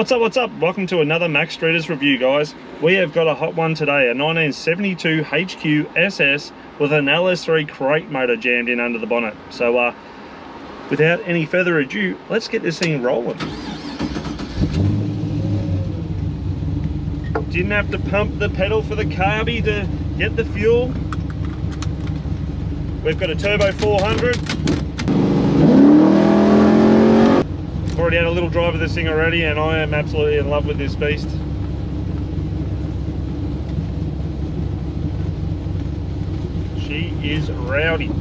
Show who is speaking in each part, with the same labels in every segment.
Speaker 1: What's up? Welcome to another Mack Streeters review, guys. We have got a hot one today, a 1972 HQ SS with an LS3 crate motor jammed in under the bonnet. So without any further ado, let's get this thing rolling. Didn't have to pump the pedal for the carby to get the fuel. We've got a turbo 400. Already had a little drive of this thing already, and I am absolutely in love with this beast. She is rowdy.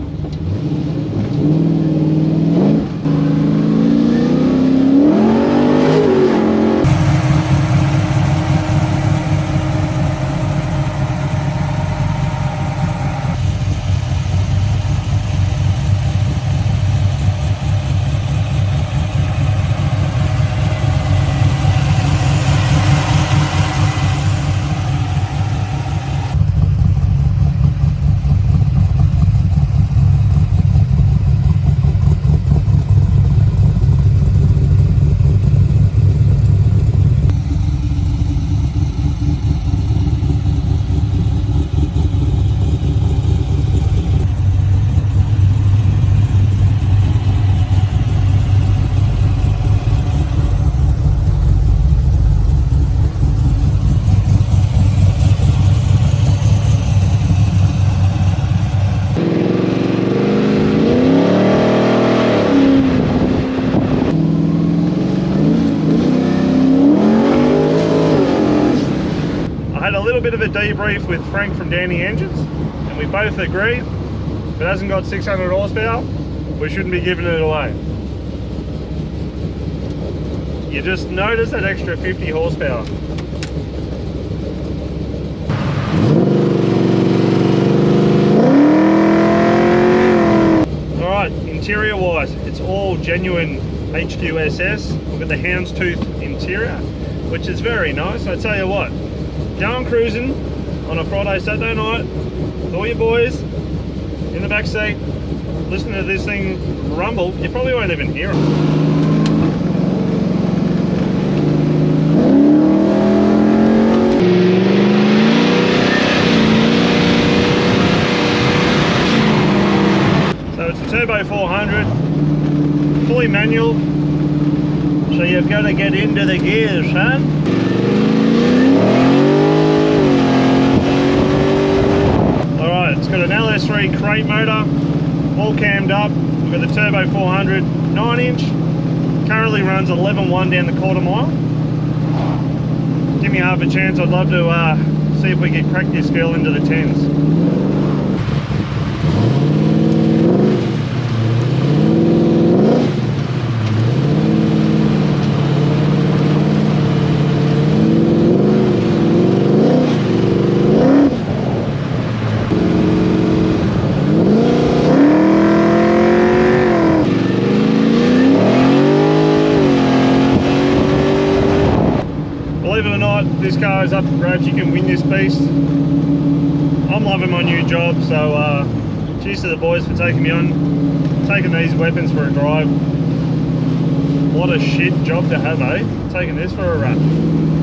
Speaker 1: Bit of a debrief with Frank from Danny Engines, and we both agreed if it hasn't got 600 horsepower, we shouldn't be giving it away. You just notice that extra 50 horsepower. Alright, interior wise, it's all genuine HQ SS. We've got the houndstooth interior, which is very nice. I tell you what, going cruising on a Friday, Saturday night with all your boys in the back seat, listening to this thing rumble, you probably won't even hear it. So it's a turbo 400, fully manual, so you've got to get into the gears, son. It's got an LS3 crate motor, all cammed up. We've got the turbo 400 9-inch. Currently runs 11.1 down the quarter mile. Give me half a chance, I'd love to see if we can crack this girl into the 10s. Believe it or not, this car is up for grabs. You can win this beast. I'm loving my new job, so cheers to the boys for taking me on, taking these weapons for a drive. What a shit job to have, eh? Taking this for a run.